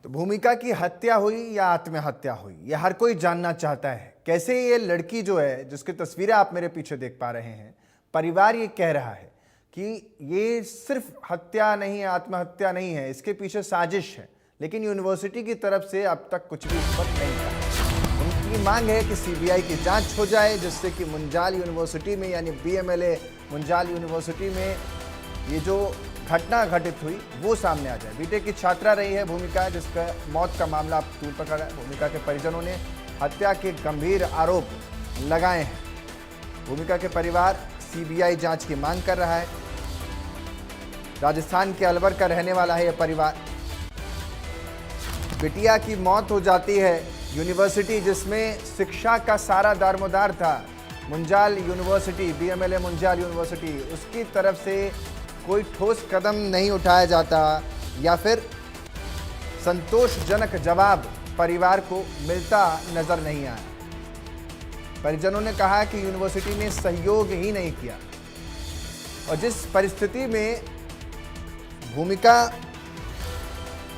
तो भूमिका की हत्या हुई या आत्महत्या हुई, यह हर कोई जानना चाहता है। कैसे ये लड़की जो है, जिसकी तस्वीरें आप मेरे पीछे देख पा रहे हैं, परिवार ये कह रहा है कि ये सिर्फ हत्या नहीं है, आत्महत्या नहीं है, इसके पीछे साजिश है। लेकिन यूनिवर्सिटी की तरफ से अब तक कुछ भी इस पर नहीं कहा। उनकी मांग है कि सीबीआई की जांच हो जाए, जिससे कि मुंजाल यूनिवर्सिटी में यानी बीएमएलए मुंजाल यूनिवर्सिटी में ये जो घटना घटित हुई वो सामने आ जाए। बीटेक की छात्रा रही है भूमिका, जिसका मौत का मामला अब तूल पकड़ा है। भूमिका के परिजनों ने हत्या के गंभीर आरोप लगाए हैं। भूमिका के परिवार सीबीआई जांच की मांग कर रहा है। राजस्थान के अलवर का रहने वाला है यह परिवार। बिटिया की मौत हो जाती है। यूनिवर्सिटी जिसमें शिक्षा का सारा दारोमदार था, मुंजाल यूनिवर्सिटी, बीएमएलए मुंजाल यूनिवर्सिटी, उसकी तरफ से कोई ठोस कदम नहीं उठाया जाता या फिर संतोषजनक जवाब परिवार को मिलता नजर नहीं आया। परिजनों ने कहा कि यूनिवर्सिटी ने सहयोग ही नहीं किया और जिस परिस्थिति में भूमिका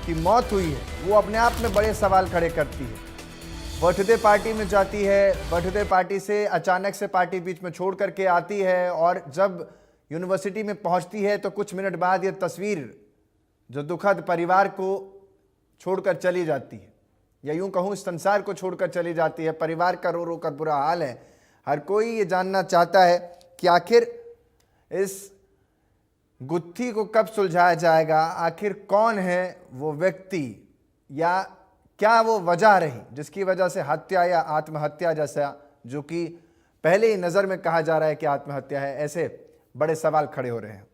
की मौत हुई है वो अपने आप में बड़े सवाल खड़े करती है। बर्थडे पार्टी में जाती है, बर्थडे पार्टी से अचानक से पार्टी बीच में छोड़ करके आती है और जब यूनिवर्सिटी में पहुंचती है तो कुछ मिनट बाद ये तस्वीर जो दुखद परिवार को छोड़कर चली जाती है, या यूं कहूं इस संसार को छोड़कर चली जाती है। परिवार का रो रो कर बुरा हाल है। हर कोई ये जानना चाहता है कि आखिर इस गुत्थी को कब सुलझाया जाएगा, आखिर कौन है वो व्यक्ति या क्या वो वजह रही जिसकी वजह से हत्या या आत्महत्या जैसा, जो कि पहले ही नज़र में कहा जा रहा है कि आत्महत्या है, ऐसे बड़े सवाल खड़े हो रहे हैं।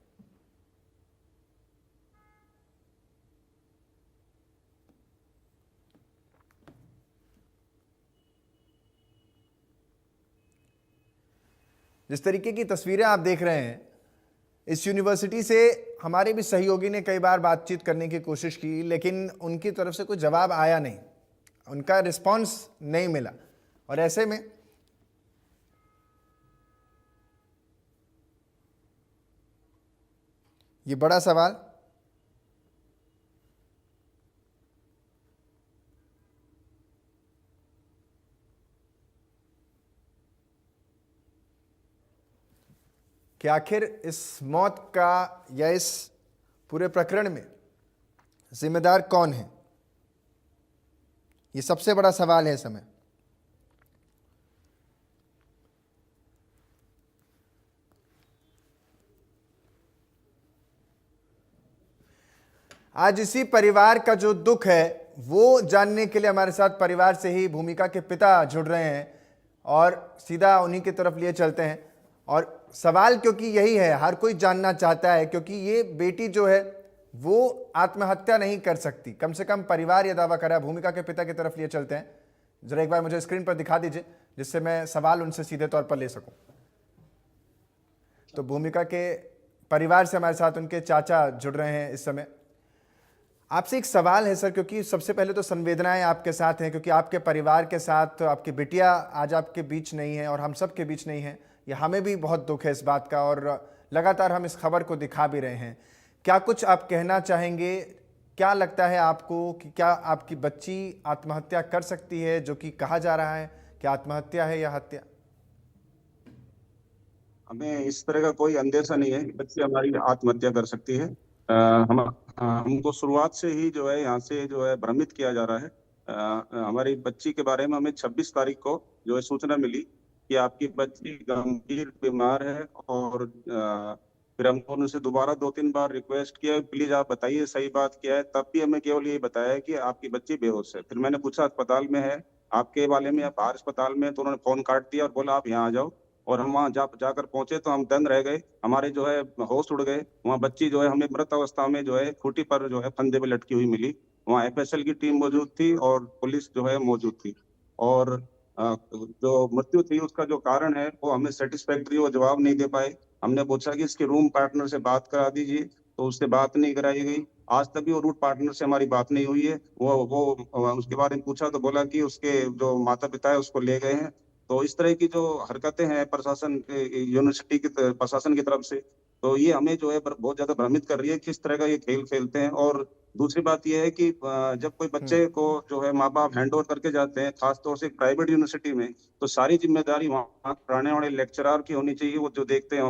जिस तरीके की तस्वीरें आप देख रहे हैं, इस यूनिवर्सिटी से हमारे भी सहयोगी ने कई बार बातचीत करने की कोशिश की, लेकिन उनकी तरफ से कोई जवाब आया नहीं, उनका रिस्पांस नहीं मिला। और ऐसे में ये बड़ा सवाल कि आखिर इस मौत का या इस पूरे प्रकरण में जिम्मेदार कौन है, ये सबसे बड़ा सवाल है इस समय। आज इसी परिवार का जो दुख है वो जानने के लिए हमारे साथ परिवार से ही भूमिका के पिता जुड़ रहे हैं और सीधा उन्हीं की तरफ लिए चलते हैं। और सवाल क्योंकि यही है, हर कोई जानना चाहता है, क्योंकि ये बेटी जो है वो आत्महत्या नहीं कर सकती, कम से कम परिवार ये दावा कर रहा है। भूमिका के पिता की तरफ लिए चलते हैं। जरा एक बार मुझे स्क्रीन पर दिखा दीजिए जिससे मैं सवाल उनसे सीधे तौर पर ले सकूं। तो भूमिका के परिवार से हमारे साथ उनके चाचा जुड़ रहे हैं इस समय। आपसे एक सवाल है सर, क्योंकि सबसे पहले तो संवेदनाएं आपके साथ हैं, क्योंकि आपके परिवार के साथ आपकी बिटिया आज आपके बीच नहीं है और हम सब के बीच नहीं है। ये हमें भी बहुत दुख है इस बात का और लगातार हम इस खबर को दिखा भी रहे हैं। क्या कुछ आप कहना चाहेंगे? क्या लगता है आपको कि क्या आपकी बच्ची आत्महत्या कर सकती है, जो कि कहा जा रहा है कि आत्महत्या है या हत्या? हमें इस तरह का कोई अंदेशा नहीं है कि बच्ची हमारी आत्महत्या कर सकती है। हमको शुरुआत से ही जो है यहाँ से जो है भ्रमित किया जा रहा है। हमारी बच्ची के बारे में हमें 26 तारीख को जो है सूचना मिली कि आपकी बच्ची गंभीर बीमार है और फिर हमको उनसे दोबारा 2-3 बार रिक्वेस्ट किया, प्लीज आप बताइए सही बात क्या है। तब भी हमें केवल यही बताया कि आपकी बच्ची बेहोश है। फिर मैंने पूछा अस्पताल में है आपके वाले में या बाहर अस्पताल में, तो उन्होंने फोन काट दिया और बोला आप यहाँ आ जाओ। और हम वहाँ जाकर पहुंचे तो हम दंग रह गए, हमारे जो है होश उड़ गए। वहाँ बच्ची जो है हमें मृत अवस्था में जो है खूंटी पर जो है फंदे पे लटकी हुई मिली। वहाँ एफएसएल की टीम मौजूद थी और पुलिस जो है मौजूद थी। और जो मृत्यु थी उसका जो कारण है वो हमें सेटिस्फैक्ट्री वो जवाब नहीं दे पाए। हमने पूछा कि इसके रूम पार्टनर से बात करा दीजिए, तो उससे बात नहीं कराई गई। आज तक भी वो रूट पार्टनर से हमारी बात नहीं हुई है। वो उसके बारे में पूछा तो बोला कि उसके जो माता पिता है उसको ले गए हैं। तो इस तरह की जो हरकतें हैं प्रशासन यूनिवर्सिटी की प्रशासन की तरफ से, तो ये हमें जो है बहुत ज्यादा भ्रमित कर रही है किस तरह का ये खेल खेलते हैं। और दूसरी बात ये है कि जब कोई बच्चे को जो है माँ बाप हैंड ओवर करके जाते हैं, खासतौर से प्राइवेट यूनिवर्सिटी में, तो सारी जिम्मेदारी वहाँ पढ़ाने वाले लेक्चरर की होनी चाहिए। वो जो देखते हैं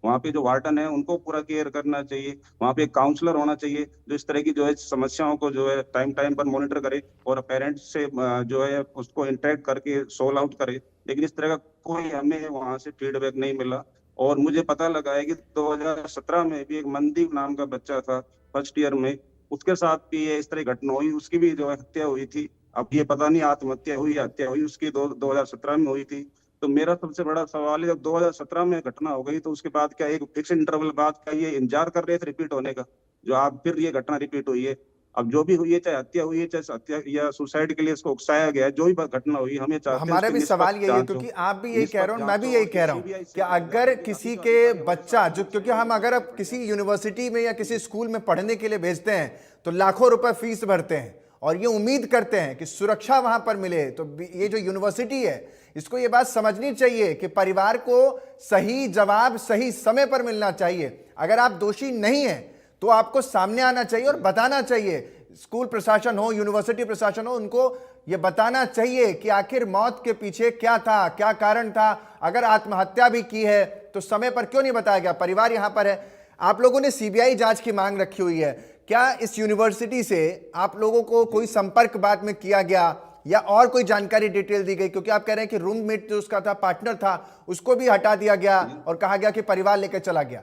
वहाँ पे जो वार्डन है उनको पूरा केयर करना चाहिए। वहाँ पे एक काउंसलर होना चाहिए जो इस तरह की जो है समस्याओं को जो है टाइम टाइम पर मॉनिटर करे और पेरेंट्स से जो है उसको इंटरेक्ट करके सोल्व आउट करे। लेकिन इस तरह का कोई हमें वहां से फीडबैक नहीं मिला। और मुझे पता लगा है कि 2017 में भी एक मनदीप नाम का बच्चा था फर्स्ट ईयर में, उसके साथ भी ये इस तरह की घटना हुई, उसकी भी जो है हत्या हुई थी। अब ये पता नहीं आत्महत्या हुई या हत्या हुई, उसकी 2017 में हुई थी। तो मेरा सबसे बड़ा सवाल है, जब 2017 में घटना हो गई तो उसके बाद क्या एक फिक्स इंटरवल बाद का ये इंतजार कर रहे थे रिपीट होने का, जो आप फिर ये घटना रिपीट हुई है। अब जो भी हुई है, चाहे हत्या हुई है, चाहे हत्या या सुसाइड के लिए इसको उकसाया गया है, जो भी घटना हुई, हम ये चाहते हैं हमारा उसकी भी सवाल निष्पक्ष यही है, जांच हो। क्योंकि आप भी यही कह रहे हो और मैं निष्पक्ष भी जांच यही हो कह और रहा हूं सीबीआई कि से जांच अगर हो। किसी अभी जो के अधिकारी हमारे बच्चा साथ जो, हैं, क्योंकि हम अगर अब किसी यूनिवर्सिटी में या किसी स्कूल में पढ़ने के लिए भेजते हैं तो लाखों रुपए फीस भरते हैं और ये उम्मीद करते हैं कि सुरक्षा वहां पर मिले। तो ये जो यूनिवर्सिटी है, इसको ये बात समझनी चाहिए कि परिवार को सही जवाब सही समय पर मिलना चाहिए। अगर आप दोषी नहीं हैं तो आपको सामने आना चाहिए और बताना चाहिए। स्कूल प्रशासन हो, यूनिवर्सिटी प्रशासन हो, उनको यह बताना चाहिए कि आखिर मौत के पीछे क्या था, क्या कारण था। अगर आत्महत्या भी की है तो समय पर क्यों नहीं बताया गया? परिवार यहां पर है। आप लोगों ने सीबीआई जांच की मांग रखी हुई है, क्या इस यूनिवर्सिटी से आप लोगों को कोई संपर्क बाद में किया गया या और कोई जानकारी डिटेल दी गई? क्योंकि आप कह रहे हैं कि रूममेट जो उसका था, पार्टनर था, उसको भी हटा दिया गया और कहा गया कि परिवार लेकर चला गया।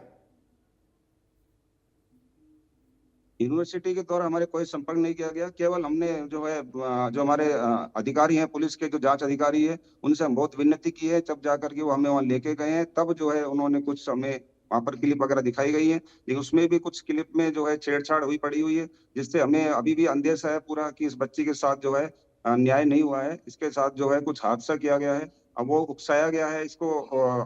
यूनिवर्सिटी के द्वारा हमारे कोई संपर्क नहीं किया गया। केवल हमने जो है जो हमारे अधिकारी हैं, पुलिस के जो जांच अधिकारी है, उनसे हम बहुत विनती की है। जब जाकर के वो हमें वहां लेके गए हैं, तब जो है उन्होंने कुछ हमें वहां पर क्लिप वगैरह दिखाई गई है। लेकिन उसमें भी कुछ क्लिप में जो है छेड़छाड़ हुई पड़ी हुई है, जिससे हमें अभी भी अंदेशा है पूरा कि इस बच्ची के साथ जो है न्याय नहीं हुआ है। इसके साथ जो है कुछ हादसा किया गया है। अब वो उकसाया गया है इसको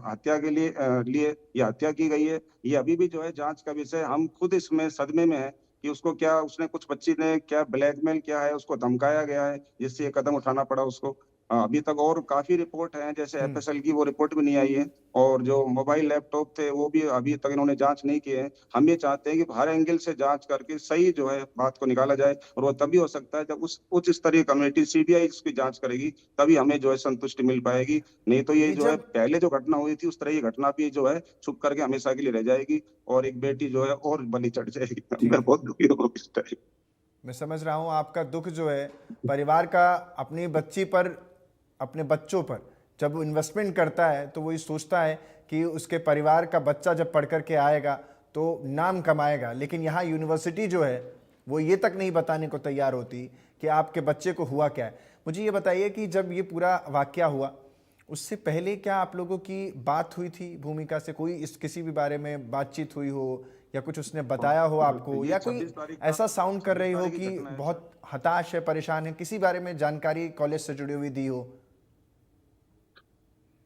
हत्या के लिए ये हत्या की गई है। ये अभी भी जो है जांच का विषय। हम खुद इसमें सदमे में है कि उसको क्या, उसने कुछ बच्ची ने क्या ब्लैकमेल किया है, उसको धमकाया गया है जिससे ये कदम उठाना पड़ा उसको। अभी तक और काफी रिपोर्ट है, जैसे एफएसएल की वो रिपोर्ट भी नहीं आई है। और जो मोबाइल लैपटॉप थे वो भी अभी तक इन्होंने जांच नहीं किए हैं। हम ये चाहते हैं कि हर एंगल से जांच करके सही जो है बात को निकाला जाए। और वो तभी हो सकता है जब उस उच्च स्तरीय कमेटी सीबीआई इसकी जांच करेगी, तभी हमें जो है संतुष्टि मिल पाएगी। नहीं तो ये ये जो है जब पहले जो घटना हुई थी उस तरह की घटना भी जो है छुप करके हमेशा के लिए रह जाएगी और एक बेटी जो है और बलि चढ़ जाएगी। ठीक मैं है, बहुत दुखी हूँ इस टाइम। मैं समझ रहा हूं आपका दुख जो है परिवार का अपनी बच्ची पर, अपने बच्चों पर जब वो इन्वेस्टमेंट करता है तो वो ये सोचता है कि उसके परिवार का बच्चा जब पढ़ कर के आएगा तो नाम कमाएगा। लेकिन यहाँ यूनिवर्सिटी जो है वो ये तक नहीं बताने को तैयार होती कि आपके बच्चे को हुआ क्या है। मुझे ये बताइए कि जब ये पूरा वाकया हुआ उससे पहले क्या आप लोगों की बात हुई थी भूमिका से? कोई इस किसी भी बारे में बातचीत हुई हो या कुछ उसने बताया हो आपको, ये या कोई 26 तारीख का ऐसा साउंड कर 26 रही हो तारीख की कि घटना है सर। बहुत हताश है, परेशान है, किसी बारे में जानकारी कॉलेज से जुड़ी हुई दी हो?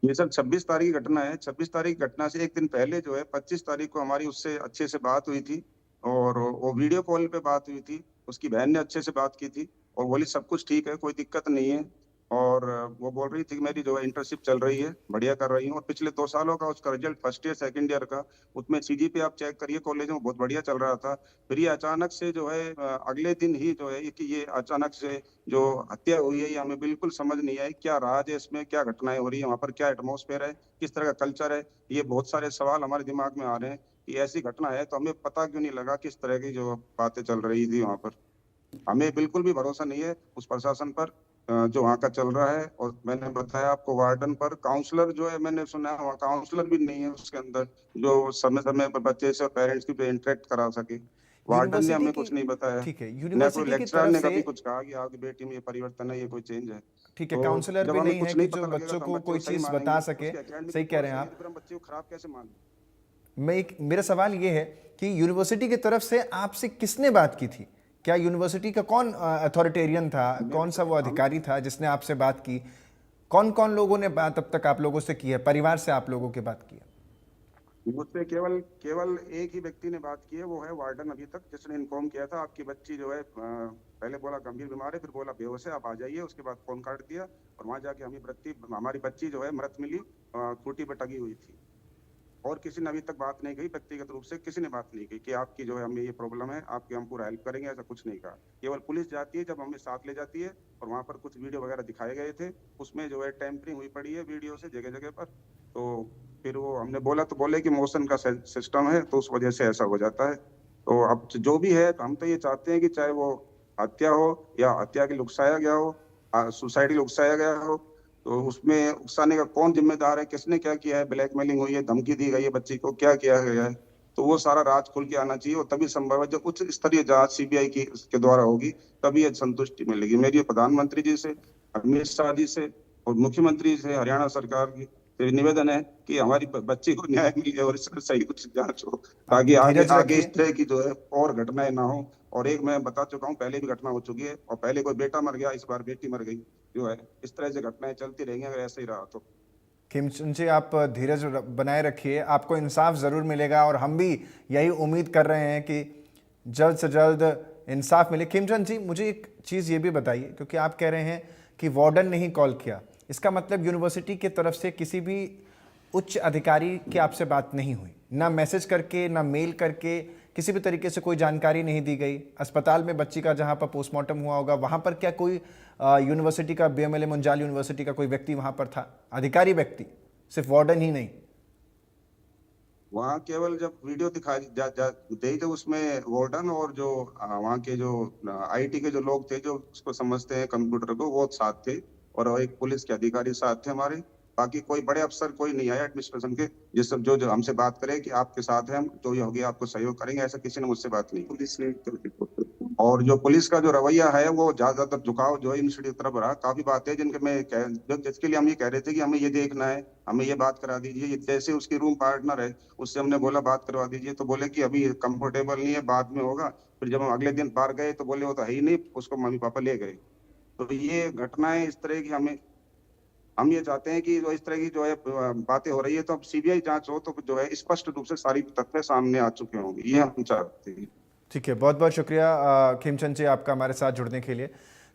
ये सर 26 तारीख की घटना है। 26 तारीख की घटना से एक दिन पहले जो है 25 तारीख को हमारी उससे अच्छे से बात हुई थी। और वो वीडियो कॉल पे बात हुई थी। उसकी बहन ने अच्छे से बात की थी और बोली सब कुछ ठीक है, कोई दिक्कत नहीं है। और वो बोल रही थी कि मेरी जो है इंटर्नशिप चल रही है, बढ़िया कर रही हूँ। और पिछले 2 सालों का उसका result first year second year का, उसमें सीजीपीए आप चेक करिए कॉलेज में, बहुत बढ़िया चल रहा था। फिर ये अचानक से जो है अगले दिन ही जो है कि ये अचानक से जो हत्या हुई है, ये हमें बिल्कुल समझ नहीं आई। क्या राज है इसमें, क्या घटनाएं हो रही है वहां पर, क्या एटमॉस्फेयर है, किस तरह का कल्चर है? ये बहुत सारे सवाल हमारे दिमाग में आ रहे हैं कि ऐसी घटना है तो हमें पता क्यों नहीं लगा किस तरह की जो बातें चल रही थी वहां पर। हमें बिल्कुल भी भरोसा नहीं है उस प्रशासन पर जो वहाँ का चल रहा है। और मैंने बताया आपको वार्डन पर, काउंसलर जो है मैंने सुना है वहाँ काउंसलर भी नहीं है उसके अंदर जो समय समय पर बच्चे से और पेरेंट्स की इंटरेक्ट करा सके। वार्डन ने यूनिवर्सिटी हमें की, कुछ नहीं बताया। ठीक है, न कोई यूनिवर्सिटी की लेक्चरर तरफ ने से, कभी कुछ कहा कि आपकी बेटी में ये परिवर्तन है, ये कोई चेंज है। ठीक है, तो काउंसलर जब भी हमें नहीं है कुछ कि नहीं जो पता लगेगा बच्चों तो हम को बच्चे कोई को सही चीज़ बता मानेंगे। सके। उसकी एकेडमिक सही कह रिपोर्ट रहे हैं सही है आप। तो फिर हम बच्चे को खराब कैसे मान लें? मेरा सवाल ये है कि यूनिवर्सिटी की तरफ से आपसे किसने बात की थी? क्या यूनिवर्सिटी का कौन अथॉरिटेरियन था, मैंने कौन सा तो वो हम अधिकारी था जिसने आपसे बात की? कौन कौन लोगों ने बात अब तक आप लोगों से की है, परिवार से आप लोगों की बात की है? मुझसे केवल केवल एक ही व्यक्ति ने बात की है, वो है वार्डन अभी तक, जिसने इन्फॉर्म किया था आपकी बच्ची जो है पहले बोला गंभीर बीमार है, फिर बोला बेहोश है, आप आ जाइए। उसके बाद फोन काट दिया और वहां जाके हमारी बच्ची जो है मृत मिली, खूंटी पर टंगी हुई थी। और किसी ने अभी तक बात नहीं कही, व्यक्तिगत रूप से किसी ने बात नहीं की कि आपकी जो है हमें ये प्रॉब्लम है, आपकी हम पूरा हेल्प करेंगे, ऐसा कुछ नहीं कहा। केवल पुलिस जाती है जब हमें साथ ले जाती है, और वहां पर कुछ वीडियो वगैरह दिखाए गए थे, उसमें जो है टेम्परिंग हुई पड़ी है वीडियो से जगह जगह पर। तो फिर वो हमने बोला तो बोले कि मोशन का सिस्टम है, तो उस वजह से ऐसा हो जाता है। तो अब जो भी है, हम तो ये चाहते हैं कि चाहे वो हत्या हो या हत्या के लिए उकसाया गया हो, सुसाइड के लिए उकसाया गया हो, तो उसमें उकसाने का कौन जिम्मेदार है, किसने क्या किया है, ब्लैकमेलिंग हुई है, धमकी दी गई है, बच्ची को क्या किया गया है, तो वो सारा राज खुल के आना चाहिए। और तभी संभव है, जब उच्च स्तरीय जांच सीबीआई की के द्वारा होगी, तभी ये संतुष्टि मिलेगी। मेरी प्रधानमंत्री जी से, अमित शाह जी से और मुख्यमंत्री से, हरियाणा सरकार की से निवेदन है कि हमारी बच्ची को न्याय मिले और इसमें सही कुछ जांच हो, आप ताकि आगे धीरज आगे इस रखिए। तरह की जो है और घटनाएं ना हो। और एक मैं बता चुका हूँ, पहले भी घटना हो चुकी है, और पहले कोई बेटा मर गया, इस बार बेटी मर गई जो है। इस तरह से घटनाएं चलती रहेंगी अगर ऐसे ही रहा तो। खिमचंद जी, आप धीरज बनाए रखिए, आपको इंसाफ ज़रूर मिलेगा और हम भी यही उम्मीद कर रहे हैं कि जल्द से जल्द इंसाफ मिले। खिमचंद जी, मुझे एक चीज़ ये भी बताइए, क्योंकि आप कह रहे हैं कि वार्डन ने ही कॉल किया, इसका मतलब यूनिवर्सिटी की तरफ से किसी भी उच्च अधिकारी की आपसे बात नहीं हुई, ना मैसेज करके ना मेल करके, किसी भी तरीके से कोई जानकारी नहीं दी गई? अस्पताल में बच्ची का जहां पर पोस्टमार्टम हुआ होगा, वहां पर क्या कोई यूनिवर्सिटी का, बीएमएलए मुंजाल यूनिवर्सिटी का कोई व्यक्ति वहां पर था, अधिकारी व्यक्ति, सिर्फ वार्डन ही नहीं? वहाँ केवल जब वीडियो दिखाई दी तो उसमें वार्डन और जो वहाँ के जो आईटी के जो लोग थे, जो उसको समझते हैं कंप्यूटर को, वो साथ थे, और एक पुलिस के अधिकारी साथ थे हमारे। बाकी कोई बड़े अफसर कोई नहीं आया एडमिनिस्ट्रेशन के, जिस सब जो जो हमसे बात करे कि आपके साथ हैं हम, जो ये होगी आपको सहयोग करेंगे, ऐसा किसी ने मुझसे बात नहीं की। पुलिस ने और जो पुलिस का जो रवैया है, वो ज्यादातर झुकाव जो है इंस्टीट्यूट की तरफ रहा। काफी बातें हैं जिनके जिसके लिए हम ये कह रहे थे कि हमें ये देखना है, हमें ये बात करा दीजिए। जैसे उसकी रूम पार्टनर है, उससे हमने बोला बात करवा दीजिए, तो बोले कि अभी कंफर्टेबल नहीं है, बाद में होगा। फिर जब हम अगले दिन बाहर गए तो बोले वो तो है ही नहीं, उसको मम्मी पापा ले गए। तो ये घटनाएं इस तरह की, हम ये चाहते हैं कि जो इस तरह की जो है बातें हो रही है, तो अब सीबीआई जांच हो, तो जो है स्पष्ट रूप से सारी तथ्य सामने आ चुके होंगे, ये हम चाहते हैं। ठीक है, बहुत बहुत शुक्रिया खिमचंद जी आपका हमारे साथ जुड़ने के लिए।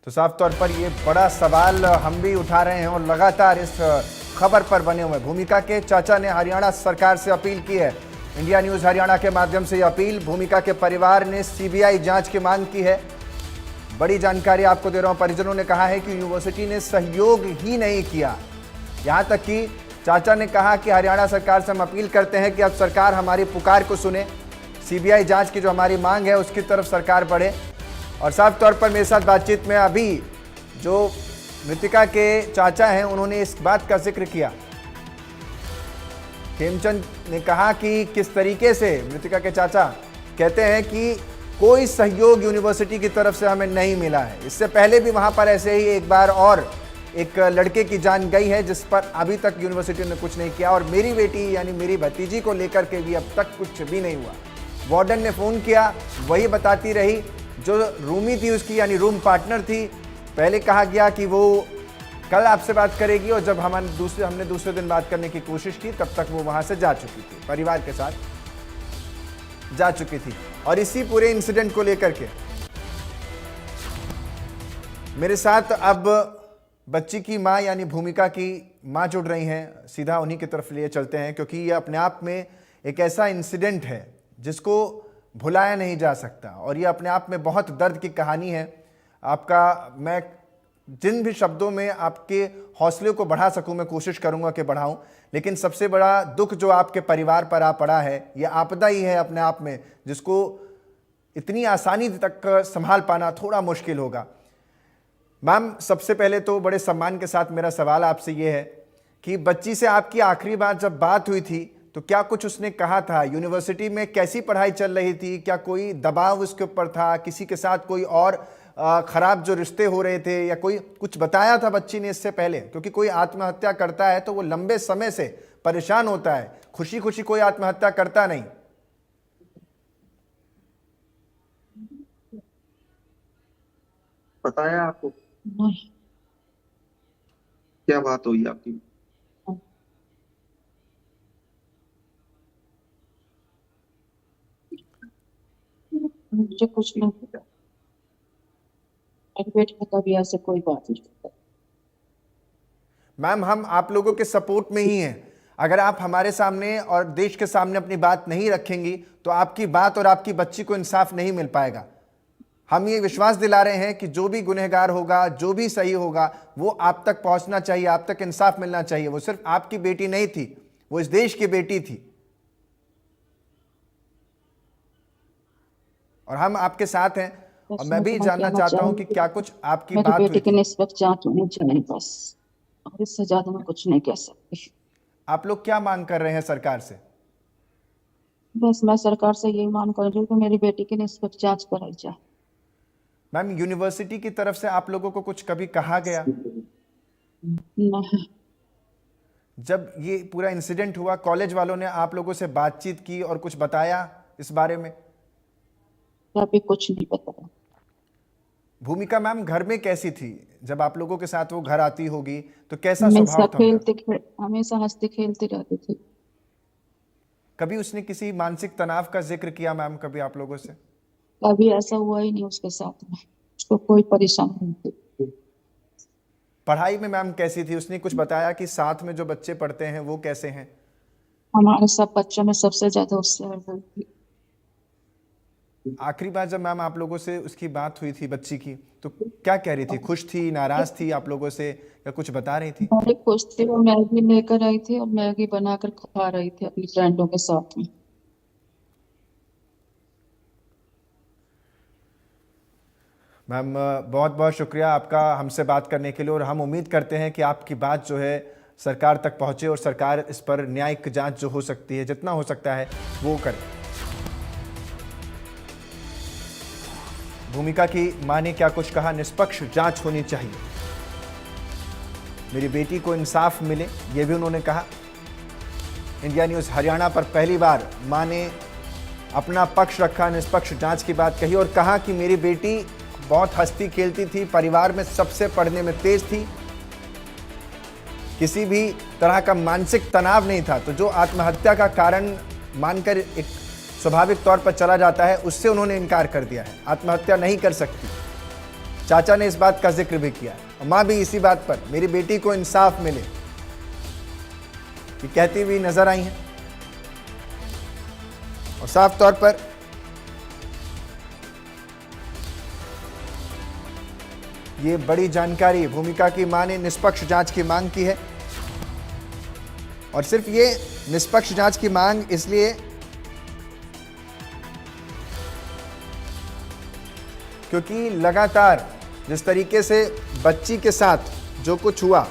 तो साफ तौर पर ये बड़ा सवाल हम भी उठा रहे हैं और लगातार इस खबर पर बने हुए। भूमिका के चाचा ने हरियाणा सरकार से अपील की है। इंडिया न्यूज़ हरियाणा के माध्यम से ये अपील, भूमिका के परिवार ने सीबीआई जांच की मांग की है। बड़ी जानकारी आपको दे रहा हूं, परिजनों ने कहा है कि यूनिवर्सिटी ने सहयोग ही नहीं किया। यहां तक कि चाचा ने कहा कि हरियाणा सरकार से हम अपील करते हैं कि अब सरकार हमारी पुकार को सुने, सीबीआई जांच की जो हमारी मांग है उसकी तरफ सरकार बढ़े। और साफ तौर पर मेरे साथ बातचीत में अभी जो मृतिका के चाचा हैं, उन्होंने इस बात का जिक्र किया। खेमचंद ने कहा कि किस तरीके से मृतिका के चाचा कहते हैं कि कोई सहयोग यूनिवर्सिटी की तरफ से हमें नहीं मिला है। इससे पहले भी वहां पर ऐसे ही एक बार और एक लड़के की जान गई है, जिस पर अभी तक यूनिवर्सिटी ने कुछ नहीं किया। और मेरी बेटी यानी मेरी भतीजी को लेकर के भी अब तक कुछ भी नहीं हुआ। वार्डन ने फ़ोन किया, वही बताती रही, जो रूमी थी उसकी यानी रूम पार्टनर थी, पहले कहा गया कि वो कल आपसे बात करेगी, और जब हमने दूसरे दिन बात करने की कोशिश की, तब तक वो वहाँ से जा चुकी थी, परिवार के साथ जा चुकी थी। और इसी पूरे इंसिडेंट को लेकर के मेरे साथ अब बच्ची की माँ यानी भूमिका की माँ जुड़ रही हैं। सीधा उन्हीं की तरफ लिए चलते हैं, क्योंकि ये अपने आप में एक ऐसा इंसिडेंट है जिसको भुलाया नहीं जा सकता, और ये अपने आप में बहुत दर्द की कहानी है। आपका, मैं जिन भी शब्दों में आपके हौसले को बढ़ा सकूं, मैं कोशिश करूंगा कि बढ़ाऊं, लेकिन सबसे बड़ा दुख जो आपके परिवार पर आ पड़ा है, ये आपदा ही है अपने आप में, जिसको इतनी आसानी तक संभाल पाना थोड़ा मुश्किल होगा। मैम, सबसे पहले तो बड़े सम्मान के साथ मेरा सवाल आपसे ये है कि बच्ची से आपकी आखिरी बार जब बात हुई थी, तो क्या कुछ उसने कहा था? यूनिवर्सिटी में कैसी पढ़ाई चल रही थी? क्या कोई दबाव उसके ऊपर था? किसी के साथ कोई और खराब जो रिश्ते हो रहे थे, या कोई कुछ बताया था बच्ची ने इससे पहले? क्योंकि कोई आत्महत्या करता है तो वो लंबे समय से परेशान होता है, खुशी खुशी कोई आत्महत्या करता नहीं। बताया आपको क्या बात हुई आपकी? मुझे कुछ नहीं पता। मेरे बेटे ने कभी ऐसे कोई बात नहीं की। मैम, हम आप लोगों के सपोर्ट में ही हैं। अगर आप हमारे सामने और देश के सामने अपनी बात नहीं रखेंगी तो आपकी बात और आपकी बच्ची को इंसाफ नहीं मिल पाएगा। हम ये विश्वास दिला रहे हैं कि जो भी गुनहगार होगा, जो भी सही होगा, वो आप तक पहुंचना चाहिए, आप तक इंसाफ मिलना चाहिए। वो सिर्फ आपकी बेटी नहीं थी, वो इस देश की बेटी थी। और हम आपके साथ हैं। और बस मैं भी इतना जानना कहना चाहता हूं कि चाहूंगी, क्या कुछ आपकी मेरी बात बेटी हुई की थी। निष्पक्ष जांच होनी चाहिए बस, और इससे ज्यादा मैं कुछ नहीं कह सकती। आप लोग क्या मांग कर रहे हैं सरकार से? बस मैं सरकार से यही मांग कर रही हूँ कि मेरी बेटी की निष्पक्ष जांच कराई जाए। मैम, यूनिवर्सिटी की तरफ से आप लोगों को कुछ कभी कहा गया? नहीं, जब ये पूरा इंसिडेंट हुआ, कॉलेज वालों ने आप लोगों से बातचीत की और कुछ बताया इस बारे में? अभी कुछ नहीं पता। भूमिका मैम घर में कैसी थी? जब आप लोगों के साथ वो घर आती होगी तो कैसा हमेशा स्वभाव था उनका? हमेशा हंसती खेलती रहती थी। कभी उसने किसी मानसिक तनाव का जिक्र किया मैम कभी आप लोगों से? कभी ऐसा हुआ ही नहीं उसके साथ में, उसको कोई परेशानी नहीं थी। पढ़ाई में मैम कैसी थी? उसने कुछ बताया कि साथ में जो बच्चे पढ़ते हैं वो कैसे हैं? हमारे सब बच्चों में सबसे ज्यादा उससे हड़बड़ी थी। आखिरी बार जब मैम आप लोगों से उसकी बात हुई थी बच्ची की, तो क्या कह रही थी? खुश थी, नाराज थी आप लोगों से, या कुछ बता रही थी? बड़ी खुश थी, वो मैगी लेकर आई थी और मैगी बनाकर खा रही थी अपनी फ्रेंडों के साथ में। मैम बहुत बहुत शुक्रिया आपका हमसे बात करने के लिए, और हम उम्मीद करते हैं कि आपकी बात जो है सरकार तक पहुंचे और सरकार इस पर न्यायिक जांच जो हो सकती है, जितना हो सकता है वो करे। भूमिका की मां ने क्या कुछ कहा? निष्पक्ष जांच होनी चाहिए, मेरी बेटी को इंसाफ मिले, ये भी उन्होंने कहा। इंडिया न्यूज़ हरियाणा पर पहली बार मां ने अपना पक्ष रखा, निष्पक्ष जांच की बात कही और कहा कि मेरी बेटी बहुत हंसती खेलती थी, परिवार में सबसे पढ़ने में तेज थी, किसी भी तरह का मानसिक तनाव नहीं था। तो जो आत्महत्या का कारण मानकर एक स्वाभाविक तौर पर चला जाता है, उससे उन्होंने इनकार कर दिया है। आत्महत्या नहीं कर सकती। चाचा ने इस बात का जिक्र भी किया और मां भी इसी बात पर, मेरी बेटी को इंसाफ मिले, ये कहती हुई नजर आई हैं। और साफ तौर पर ये बड़ी जानकारी, भूमिका की मां ने निष्पक्ष जांच की मांग की है। और सिर्फ ये निष्पक्ष जांच की मांग इसलिए क्योंकि लगातार जिस तरीके से बच्ची के साथ जो कुछ हुआ,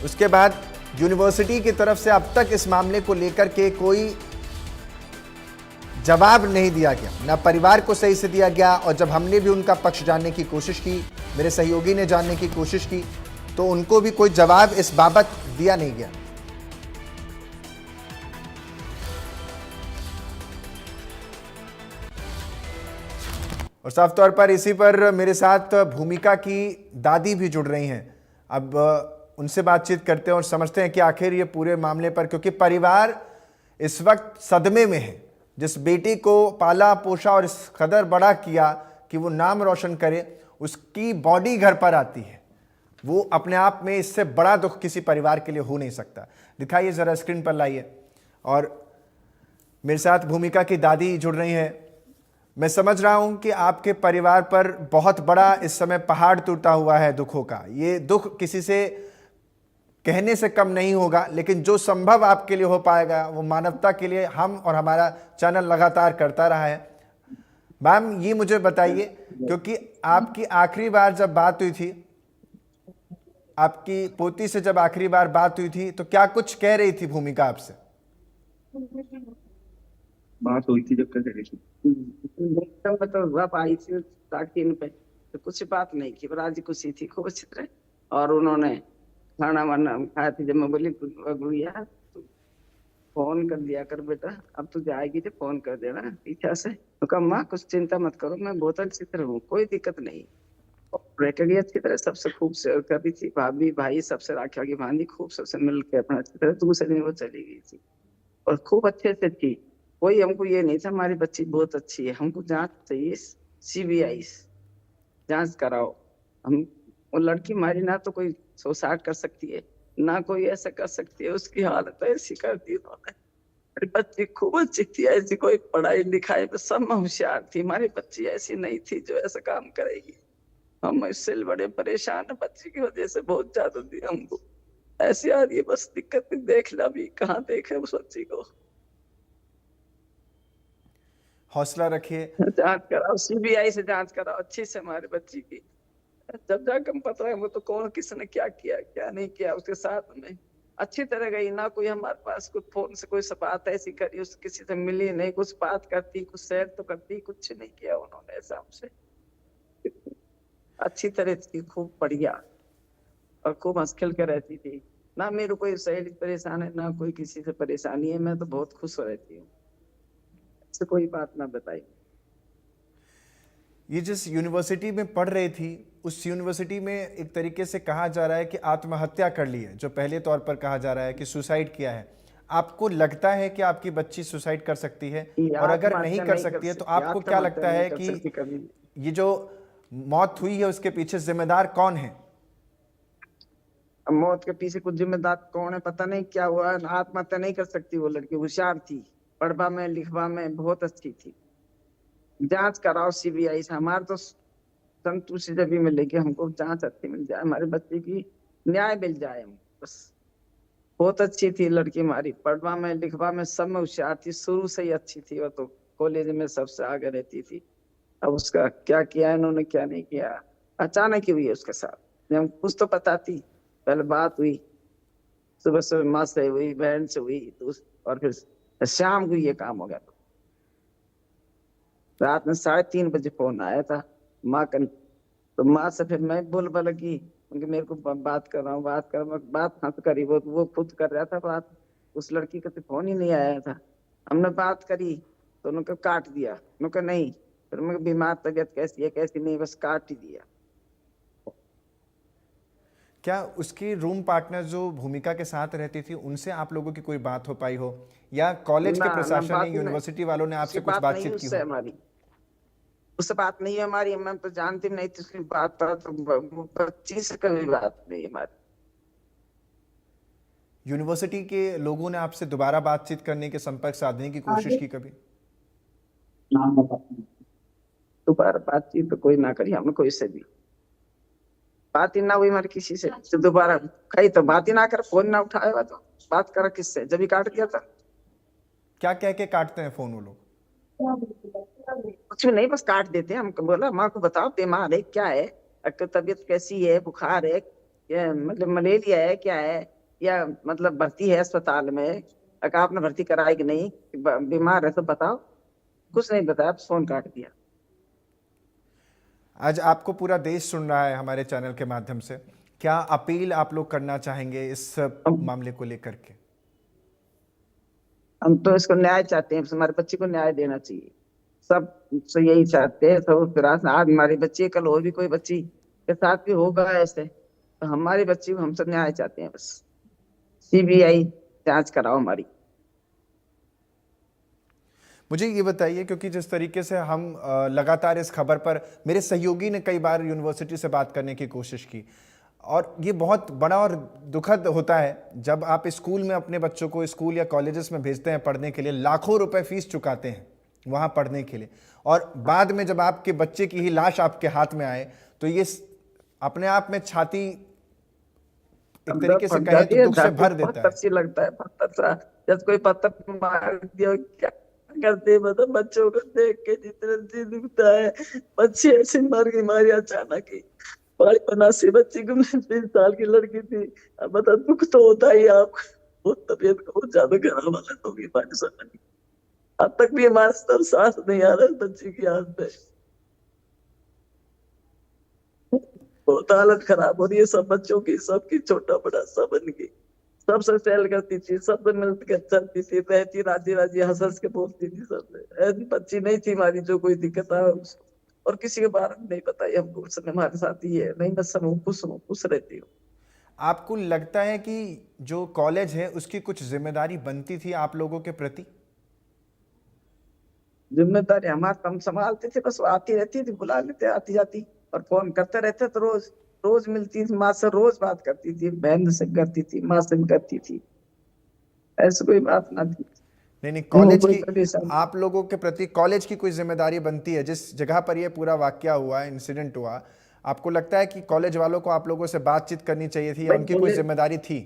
उसके बाद यूनिवर्सिटी की तरफ से अब तक इस मामले को लेकर के कोई जवाब नहीं दिया गया, ना परिवार को सही से दिया गया। और जब हमने भी उनका पक्ष जानने की कोशिश की, मेरे सहयोगी ने जानने की कोशिश की, तो उनको भी कोई जवाब इस बाबत दिया नहीं गया। और साफ तौर पर इसी पर मेरे साथ भूमिका की दादी भी जुड़ रही हैं। अब उनसे बातचीत करते हैं और समझते हैं कि आखिर ये पूरे मामले पर, क्योंकि परिवार इस वक्त सदमे में है। जिस बेटी को पाला पोषा और इस कदर बड़ा किया कि वो नाम रोशन करे, उसकी बॉडी घर पर आती है, वो अपने आप में इससे बड़ा दुख किसी परिवार के लिए हो नहीं सकता। दिखाइए जरा, स्क्रीन पर लाइए। और मेरे साथ भूमिका की दादी जुड़ रही हैं। मैं समझ रहा हूं कि आपके परिवार पर बहुत बड़ा इस समय पहाड़ टूटा हुआ है दुखों का। ये दुख किसी से कहने से कम नहीं होगा, लेकिन जो संभव आपके लिए हो पाएगा वो मानवता के लिए हम और हमारा चैनल लगातार करता रहा है। मैम, ये मुझे बताइए, क्योंकि आपकी आखिरी बार जब बात हुई थी, आपकी पोती से जब आखिरी बार बात हुई थी, तो क्या कुछ कह रही थी भूमिका आपसे? बात हुई थी जब कह रही थी, एकदम मतलब आप आई थी ताकि पे तो कुछ बात नहीं की, राजी खुशी थी, खूब अच्छी तरह। और उन्होंने खाना वाना खाया थी। जब मैं बोली गुड़िया तू फोन कर दिया कर बेटा, अब तू जाएगी तो फोन कर देना पीछा से। तो कहा माँ कुछ चिंता मत करो, मैं बहुत अच्छी तरह हूँ, कोई दिक्कत नहीं। और रह अच्छी तरह सबसे खूब से कर रही थी, भाभी भाई सबसे राखी वाखी बांधी, खूब सबसे मिल के अपना अच्छी तरह। दूसरे दिन वो चली गई थी और खूब अच्छे से थी। कोई हमको ये नहीं था हमारी बच्ची बहुत अच्छी है, हमको जांच चाहिए, CBI जांच कराओ। हम वो लड़की मारी ना तो कोई सुसाइड कर सकती है, ना कोई ऐसा कर सकती है, उसकी हालत ऐसी कर दी उन्होंने। मेरी बच्ची खूब अच्छी थी, ऐसी कोई पढ़ाई लिखाई में सब में होशियार थी, हमारी बच्ची ऐसी नहीं थी जो ऐसा काम करेगी। हम इससे बड़े परेशान है, बच्ची की वजह से बहुत ज्यादा दी हमको ऐसी आ रही है, बस दिक्कत नहीं, देख ला भी कहाँ देखे उस बच्ची को। हौसला रखिए। जांच कराओ, सीबीआई से जांच कराओ अच्छी से हमारी बच्ची की, जब जाकर हम पता है वो तो कौन किसने क्या किया क्या नहीं किया उसके साथ में। अच्छी तरह गई ना, कोई हमारे पास कुछ फोन से कोई सा बात ऐसी करी, उस किसी से मिली नहीं, कुछ बात करती कुछ शेयर तो करती, कुछ नहीं किया उन्होंने ऐसा हमसे। अच्छी तरह थी, खूब बढ़िया, और खूब हंस खेल कर रहती थी। ना मेरे कोई सहेली परेशान है, ना कोई किसी से परेशानी है, मैं तो बहुत खुश रहती हूँ, ऐसे कोई बात ना बताई। ये जिस यूनिवर्सिटी में पढ़ रही थी, उस यूनिवर्सिटी में एक तरीके से कहा जा रहा है कि आत्महत्या कर ली है, जो पहले तौर पर कहा जा रहा है कि सुसाइड किया है। आपको लगता है कि आपकी बच्ची सुसाइड कर सकती है? और अगर नहीं कर सकती है तो आपको क्या लगता है कि ये जो मौत हुई है उसके पीछे जिम्मेदार कौन है? मौत के पीछे कुछ जिम्मेदार कौन है पता नहीं, क्या हुआ, आत्महत्या नहीं कर सकती वो लड़की, होशियार थी, पढ़वा में लिखवा में बहुत अच्छी थी। जांच कराओ सीबीआई से, हमारे तो संतुष्टि जब भी मिलेगी हमको, जांच अच्छी मिल जाए, हमारे बच्चे की न्याय मिल जाए हमको बस। बहुत अच्छी थी लड़की हमारी, पढ़वा में लिखवा में सब में होशियार थी, शुरू से ही अच्छी थी, वो तो कॉलेज में सबसे आगे रहती थी। अब उसका क्या किया इन्होंने क्या नहीं किया, अचानक ही हुई है उसके साथ, जब कुछ तो पता थी, पहले बात हुई सुबह सुबह माँ से हुई, बहन से हुई, तो और फिर शाम को ये काम हो गया। रात में 3:30 बजे फोन आया था माँ का, तो माँ से फिर मैं बोला कि उनके मेरे को बात कर रहा हूँ, बात हाँ करी, वो खुद कर रहा था बात, उस लड़की का तो फोन ही नहीं आया था। हमने बात करी तो उन्होंने काट दिया, उन्होंने नहीं, फिर मैं बीमार, तबीयत कैसी है कैसी नहीं, बस काट ही दिया। क्या उसकी रूम पार्टनर जो भूमिका के साथ रहती थी उनसे आप लोगों की कोई बात हो पाई हो, या कॉलेज के प्रशासन ने, यूनिवर्सिटी वालों ने आपसे कुछ बातचीत की हो? हमारी उससे बात नहीं है हमारी, मैं तो जानती नहीं थी उसकी बात, तो बच्ची से कभी बात नहीं हमारी। यूनिवर्सिटी के लोगों ने आपसे दोबारा बातचीत करने के, संपर्क साधने की कोशिश की कभी? दोबारा बातचीत तो कोई ना करी हमने, कोई से भी बात ही ना हुई हमारी किसी से, तो दोबारा कही तो बात ही ना कर, फोन ना उठाएगा तो बात करा किससे, जब ही काट दिया था। क्या कह के काटते हैं फोन वो लोग? कुछ भी नहीं, बस काट देते हैं। हमको बोला माँ को बताओ बीमार है क्या है, तबीयत कैसी है, बुखार है या मतलब मलेरिया है क्या है, या मतलब भर्ती है अस्पताल में, अगर आपने भर्ती कराई कि नहीं, बीमार है तो बताओ। कुछ नहीं बताया, फोन काट दिया। आज आपको पूरा देश सुन रहा है हमारे चैनल के माध्यम से, क्या अपील आप लोग करना चाहेंगे इस मामले को लेकर के? हम तो इसको न्याय चाहते हैं, हमारे बच्चे को न्याय देना चाहिए, सब तो यही चाहते हैं। सब फिर आज हमारी बच्ची, कल और भी कोई बच्ची के साथ भी होगा ऐसे, तो हमारी बच्ची को हम सब न्याय चाहते हैं, बस सीबीआई जांच कराओ हमारी। मुझे ये बताइए, क्योंकि जिस तरीके से हम लगातार इस खबर पर, मेरे सहयोगी ने कई बार यूनिवर्सिटी से बात करने की कोशिश की, और ये बहुत बड़ा और दुखद होता है जब आप स्कूल में अपने बच्चों को, स्कूल या कॉलेजेस में भेजते हैं पढ़ने के लिए, लाखों रुपए फीस चुकाते हैं वहाँ पढ़ने के लिए, और बाद में जब आपके बच्चे की ही लाश आपके हाथ में आए तो ये अपने आप में छाती एक तरीके से कहें तो दुख से भर देता है। अच्छी लगता है पत्थर सा, जब कोई पत्थर मार दिया, क्या करते मतलब बच्चों को देख के जितना जी दुखता है। बच्ची ऐसी मर गई हमारी अचानक ही, 52 बच्ची को, 20 साल की लड़की थी। अब बता, दुख तो होता ही आपको, बहुत तबीयत को बहुत ज्यादा खराब हालत होगी हमारे साथ, अब तक भी हमारे सर सांस नहीं आ रहा बच्ची की हाथ में, बहुत हालत खराब हो रही है सब बच्चों की, सबकी, छोटा बड़ा सब इनकी, सबसे सेल करती थी, सबसे मिलकर चलती थी, रहती राजी राजी हंस हंस के बोलती थी सबसे। ऐसी बच्ची नहीं थी हमारी जो कोई दिक्कत है उसको, और किसी के बारे में नहीं बताई हमको, उसने हमारे साथ ही है, नहीं बस मैं खुश रहती हूँ। आपको लगता है कि जो कॉलेज है उसकी कुछ जिम्मेदारी बनती थी आप लोगों के प्रति? जिम्मेदारी हमारे हम संभालते थे, बस वो आती रहती थी, बुला लेते आती जाती, और फोन करते रहते तो रोज, रोज मिलती थी, माँ से रोज बात करती थी, बहन से करती थी, माँ से भी करती थी, ऐसी कोई बात ना थी। नहीं, वो कॉलेज कोई की परेशानी। आप लोगों के प्रति कॉलेज की कोई जिम्मेदारी बनती है? जिस जगह पर ये पूरा वाकया हुआ, इंसिडेंट हुआ, आपको लगता है कि कॉलेज वालों को आप लोगों से बातचीत करनी चाहिए थी या भाई उनकी कोई जिम्मेदारी थी?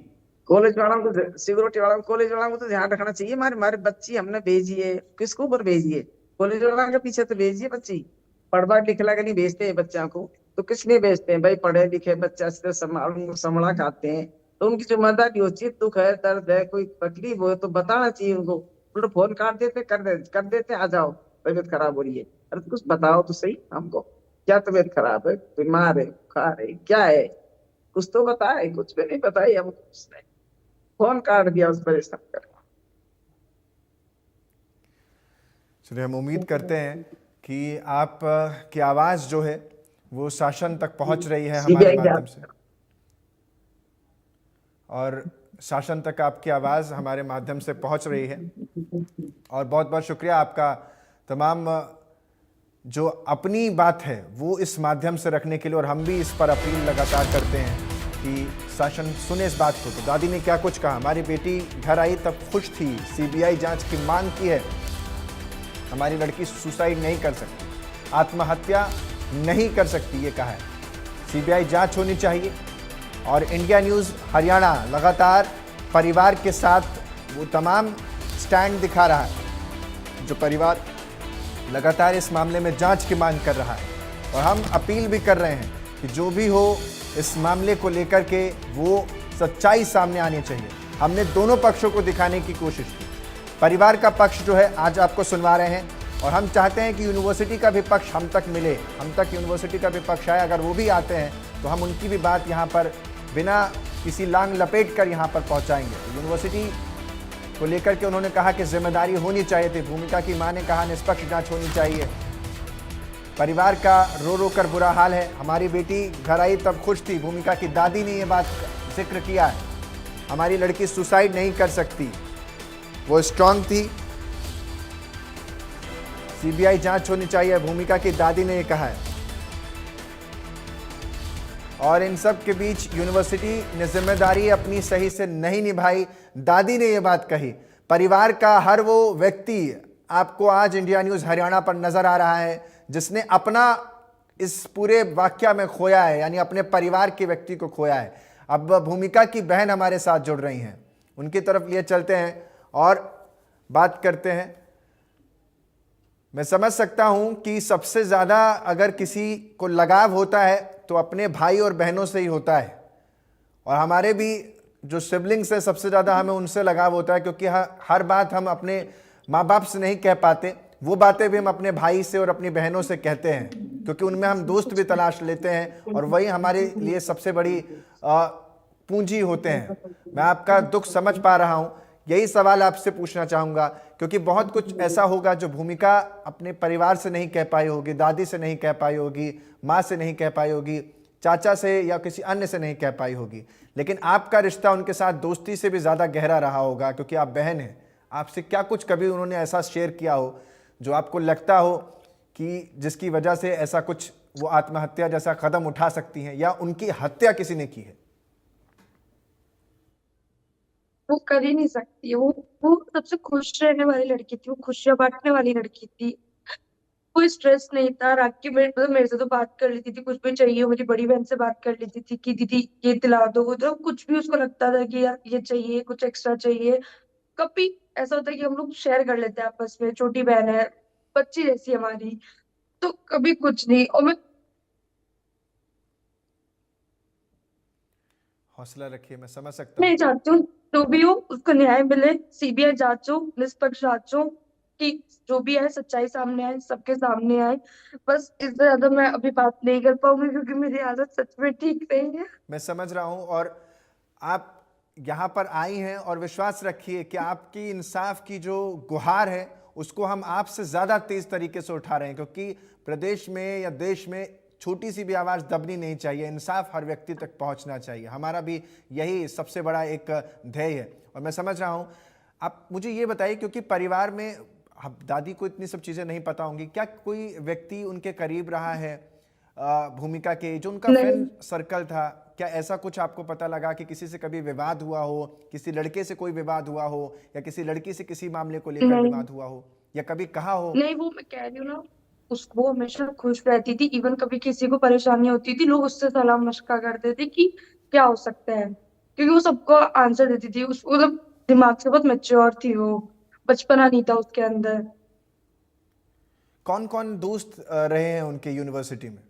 कॉलेज वालों को, सिक्योरिटी वालों को, कॉलेज वालों को तो ध्यान रखना चाहिए। हमारे हमारे बच्ची हमने भेजी है, किसको ऊपर भेजी है? कॉलेज वालों के पीछे तो भेजिए बच्ची। पढ़वा लिखला के नहीं भेजते हैं बच्चा को, तो किस लिए भेजते हैं भाई? पढ़े लिखे बच्चा से संभला खाते हैं, तो उनकी जिम्मेदारी होती है। दुख है, दर्द है, कोई तकलीफ हो तो बताना चाहिए उनको। उल्टा फोन काट देते, कर देते, आ जाओ तबीयत खराब हो रही है। अरे तो कुछ बताओ तो सही हमको, क्या तबीयत खराब है, बीमार है, बुखार है, क्या है? कुछ तो बताए, कुछ भी नहीं बताई हमको उसने, फोन काट दिया उस परेशान कर। चलिए, हम उम्मीद करते हैं कि आप की आवाज़ जो है वो शासन तक पहुंच रही है हमारे सीबीआई माध्यम से, और शासन तक आपकी आवाज़ हमारे माध्यम से पहुंच रही है। और बहुत बहुत शुक्रिया आपका, तमाम जो अपनी बात है वो इस माध्यम से रखने के लिए। और हम भी इस पर अपील लगातार करते हैं कि शासन सुने इस बात को। तो दादी ने क्या कुछ कहा, हमारी बेटी घर आई तब खुश थी, सीबीआई जांच की मांग की है, हमारी लड़की सुसाइड नहीं कर सकती, आत्महत्या नहीं कर सकती, ये कहा है। सीबीआई जांच होनी चाहिए। और इंडिया न्यूज़ हरियाणा लगातार परिवार के साथ वो तमाम स्टैंड दिखा रहा है जो परिवार लगातार इस मामले में जांच की मांग कर रहा है। और हम अपील भी कर रहे हैं कि जो भी हो इस मामले को लेकर के वो सच्चाई सामने आनी चाहिए। हमने दोनों पक्षों को दिखाने की कोशिश की। परिवार का पक्ष जो है आज आपको सुनवा रहे हैं, और हम चाहते हैं कि यूनिवर्सिटी का भी पक्ष हम तक मिले, हम तक यूनिवर्सिटी का भी पक्ष आए। अगर वो भी आते हैं तो हम उनकी भी बात यहाँ पर बिना किसी लांग लपेट कर यहाँ पर पहुँचाएंगे। यूनिवर्सिटी को लेकर के उन्होंने कहा कि जिम्मेदारी होनी चाहिए थी, भूमिका की मां ने कहा निष्पक्ष जांच होनी चाहिए। परिवार का रो रो कर बुरा हाल है, हमारी बेटी घर आई तब खुश थी, भूमिका की दादी ने ये बात जिक्र किया है, हमारी लड़की सुसाइड नहीं कर सकती, वो स्ट्रांग थी, सीबीआई जांच होनी चाहिए, भूमिका की दादी ने ये कहा है। और इन सब के बीच यूनिवर्सिटी ने जिम्मेदारी अपनी सही से नहीं निभाई, दादी ने ये बात कही। परिवार का हर वो व्यक्ति आपको आज इंडिया न्यूज़ हरियाणा पर नजर आ रहा है जिसने अपना इस पूरे वाकया में खोया है, यानी अपने परिवार के व्यक्ति को खोया है। अब भूमिका की बहन हमारे साथ जुड़ रही हैं, उनकी तरफ लिए चलते हैं और बात करते हैं। मैं समझ सकता हूं कि सबसे ज़्यादा अगर किसी को लगाव होता है तो अपने भाई और बहनों से ही होता है, और हमारे भी जो सिबलिंग्स हैं सबसे ज़्यादा हमें उनसे लगाव होता है, क्योंकि हर बात हम अपने माँ बाप से नहीं कह पाते, वो बातें भी हम अपने भाई से और अपनी बहनों से कहते हैं, क्योंकि उनमें हम दोस्त भी तलाश लेते हैं और वही हमारे लिए सबसे बड़ी पूंजी होते हैं। मैं आपका दुख समझ पा रहा हूँ, यही सवाल आपसे पूछना चाहूँगा, क्योंकि बहुत कुछ ऐसा होगा जो भूमिका अपने परिवार से नहीं कह पाई होगी, दादी से नहीं कह पाई होगी, माँ से नहीं कह पाई होगी, चाचा से या किसी अन्य से नहीं कह पाई होगी, लेकिन आपका रिश्ता उनके साथ दोस्ती से भी ज़्यादा गहरा रहा होगा, क्योंकि आप बहन हैं। आपसे क्या कुछ कभी उन्होंने ऐसा शेयर किया हो जो आपको लगता हो कि जिसकी वजह से ऐसा कुछ वो आत्महत्या जैसा कदम उठा सकती हैं, या उनकी हत्या किसी ने की है? वो कर ही नहीं सकती। वो सबसे खुश रहने वाली लड़की थी, वो खुशियां बांटने वाली लड़की थी। कोई स्ट्रेस नहीं था। राखी मेरे से तो बात कर लेती थी, कुछ भी चाहिए मेरी बड़ी बहन से बात कर लेती थी कि दीदी ये दिला दो, तो कुछ भी उसको लगता था कि यार ये चाहिए, कुछ एक्स्ट्रा चाहिए। कभी ऐसा होता है कि हम लोग शेयर कर लेते हैं आपस में, छोटी बहन है, बच्ची जैसी हमारी, तो कभी कुछ नहीं। और मैं हौसला रखिए, मैं समझ सकता हूँ। नहीं चाहती हूँ जो भी हो उसको न्याय मिले, सीबीआई जांच हो, निष्पक्ष जांच हो, कि जो भी है सच्चाई सामने आए, सबके सामने आए। बस इससे ज्यादा मैं अभी बात नहीं कर पाऊंगी क्योंकि मेरी हालत सच में ठीक नहीं है। मैं समझ रहा हूँ, और आप यहाँ पर आई हैं, और विश्वास रखिए कि आपकी इंसाफ की जो गुहार है उसको हम आपसे ज़्यादा तेज़ तरीके से उठा रहे हैं, क्योंकि प्रदेश में या देश में छोटी सी भी आवाज़ दबनी नहीं चाहिए, इंसाफ हर व्यक्ति तक पहुँचना चाहिए। हमारा भी यही सबसे बड़ा एक ध्येय है, और मैं समझ रहा हूँ। आप मुझे ये बताइए, क्योंकि परिवार में दादी को इतनी सब चीज़ें नहीं पता होंगी, क्या कोई व्यक्ति उनके करीब रहा है भूमिका के, जो उनका नहीं। फ्रेंड सर्कल था, क्या ऐसा कुछ आपको पता लगा कि किसी से कभी विवाद हुआ हो, किसी लड़के से कोई विवाद हुआ हो, या किसी लड़की से किसी मामले को लेकर नहीं। विवाद हुआ हो, या कभी कहा हो? नहीं, वो मैं कह रही हूँ ना, वो हमेशा खुश रहती थी। इवन कभी किसी को परेशानी होती थी, लोग उससे सलाह मशवरा करते थे कि क्या हो सकता है, क्योंकि वो सबको आंसर देती थी। उस मतलब दिमाग से बहुत मैच्योर थी वो, बचपना नहीं था उसके अंदर। कौन कौन दोस्त रहे हैं उनके यूनिवर्सिटी में?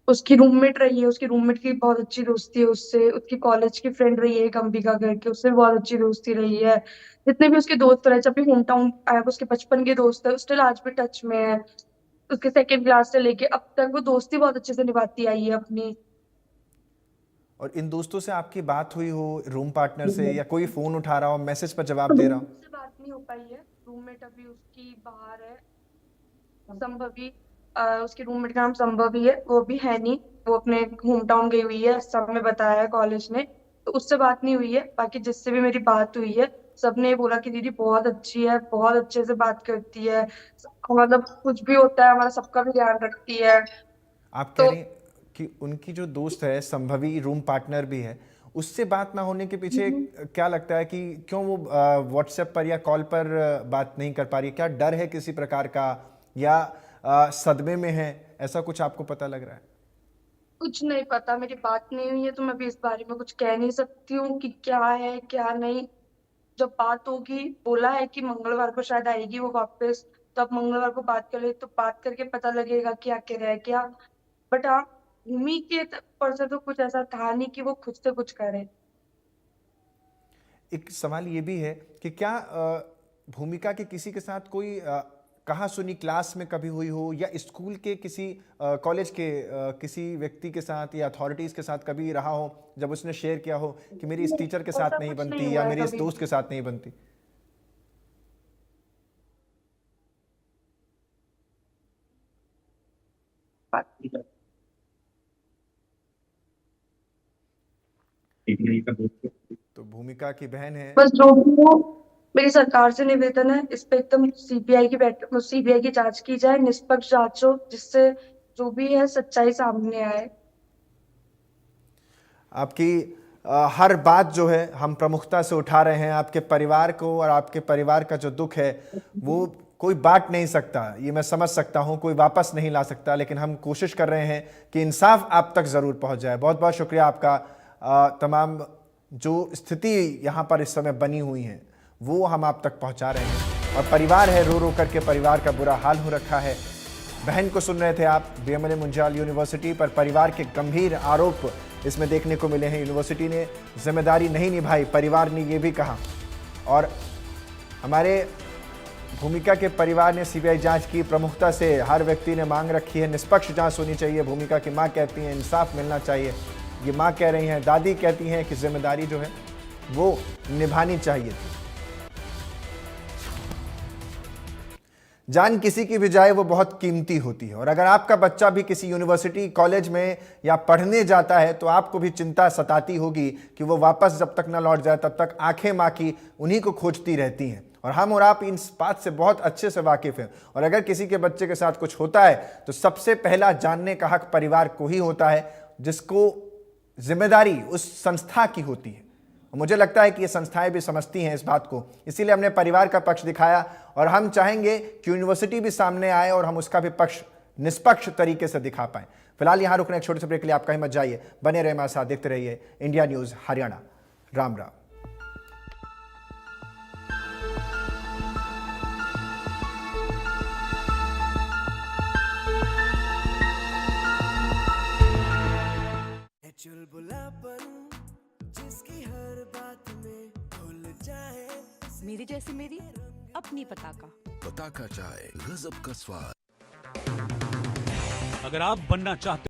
उसकी रूममेट रही है, उसकी रूममेट की बहुत अच्छी दोस्ती है उससे। उसकी कॉलेज की फ्रेंड रही है एक अंबिका करके, उससे बहुत अच्छी दोस्ती रही है। जितने भी उसके दोस्त रहे, जब भी होम टाउन आया, उसके बचपन के दोस्त है, स्टिल आज भी टच में है। उसके सेकंड क्लास से लेके अब तक वो दोस्ती बहुत अच्छे से निभाती आई है अपनी। और इन दोस्तों से आपकी बात हुई हो, रूम पार्टनर से, या कोई फोन उठा रहा हो, मैसेज पर जवाब दे रहा हो? से बात नहीं हो पाई है। रूममेट अभी उसकी बाहर है, संभवी। उसके रूममेट का नाम संभवी है, वो भी है नहीं, वो अपने होम टाउन गई हुई है, सब में बताया है कॉलेज ने। तो उससे बात नहीं हुई है। बाकी जिससे भी मेरी बात हुई है, सबने बोला कि दीदी बहुत अच्छी है, बहुत अच्छे से बात करती है, मतलब कुछ भी होता है हमारा सबका भी ध्यान रखती है। आप कह तो रही हैं कि उनकी जो दोस्त है, संभवी रूम पार्टनर भी है, उससे बात ना होने के पीछे क्या लगता है कि क्यों वो व्हाट्सएप पर या कॉल पर बात नहीं कर पा रही? क्या डर है किसी प्रकार का, या सदमे में है, ऐसा कुछ आपको पता लग रहा है? कुछ नहीं पता, मेरी बात नहीं हुई है, तो मैं भी इस बारे में कुछ कह नहीं सकती हूँ कि क्या है क्या नहीं। जब बात होगी, बोला है कि मंगलवार को शायद आएगी वो वापस, तो अब मंगलवार को बात कर ले तो बात करके पता लगेगा कि आखिर है क्या। बट हाँ, भूमि के पर से तो कुछ ऐसा था नहीं कि वो खुद से कुछ करे। एक सवाल ये भी है कि क्या भूमिका के किसी के साथ कोई कहा सुनी क्लास में कभी हुई हो, या स्कूल के किसी कॉलेज के किसी व्यक्ति के साथ या अथॉरिटीज के साथ कभी रहा हो, जब उसने शेयर किया हो कि मेरी इस टीचर के ऐसा साथ नहीं कुछ नहीं बनती, हुआ या है मेरी इस कभी। दोस्त के साथ नहीं बनती? बात नहीं करते। तो भूमिका की बहन है। बस जो भी हो, मेरी सरकार से निवेदन है, इस पे एकदम सीबीआई की जांच की जाए, निष्पक्ष जांच हो, जिससे जो भी है सच्चाई सामने आए। आपकी हर बात जो है हम प्रमुखता से उठा रहे हैं। आपके परिवार को और आपके परिवार का जो दुख है वो कोई बांट नहीं सकता, ये मैं समझ सकता हूं, कोई वापस नहीं ला सकता, लेकिन हम कोशिश कर रहे हैं कि इंसाफ आप तक ज़रूर पहुंच जाए। बहुत बहुत शुक्रिया आपका। तमाम जो स्थिति यहाँ पर इस समय बनी हुई है वो हम आप तक पहुँचा रहे हैं, और परिवार है, रो रो करके परिवार का बुरा हाल हो रखा है। बहन को सुन रहे थे आप। बीएमएलए मुंजाल यूनिवर्सिटी पर परिवार के गंभीर आरोप इसमें देखने को मिले हैं। यूनिवर्सिटी ने जिम्मेदारी नहीं निभाई, परिवार ने यह भी कहा, और हमारे भूमिका के परिवार ने सीबीआई जांच की प्रमुखता से। हर व्यक्ति ने मांग रखी है निष्पक्ष जांच होनी चाहिए। भूमिका की मां कहती हैं इंसाफ मिलना चाहिए, ये मां कह रही हैं। दादी कहती हैं कि जिम्मेदारी जो है वो निभानी चाहिए थी। जान किसी की भी जाए वो बहुत कीमती होती है, और अगर आपका बच्चा भी किसी यूनिवर्सिटी कॉलेज में या पढ़ने जाता है तो आपको भी चिंता सताती होगी कि वो वापस जब तक न लौट जाए तब तक आंखें मां की उन्हीं को खोजती रहती हैं। और हम और आप इन बात से बहुत अच्छे से वाकिफ हैं। और अगर किसी के बच्चे के साथ कुछ होता है तो सबसे पहला जानने का हक परिवार को ही होता है, जिसको जिम्मेदारी उस संस्था की होती है। मुझे लगता है कि ये संस्थाएं भी समझती हैं इस बात को, इसीलिए हमने परिवार का पक्ष दिखाया, और हम चाहेंगे कि यूनिवर्सिटी भी सामने आए और हम उसका भी पक्ष निष्पक्ष तरीके से दिखा पाएं। फिलहाल यहां रुकने एक छोटे से ब्रेक के लिए आपका हिम्मत जाइए, बने रहे हमारे साथ, देखते रहिए इंडिया न्यूज हरियाणा। राम राम। जिसकी हर बात में भूल जाए, मेरी जैसी मेरी अपनी पताका चाय गजब का स्वाद। अगर आप बनना चाहते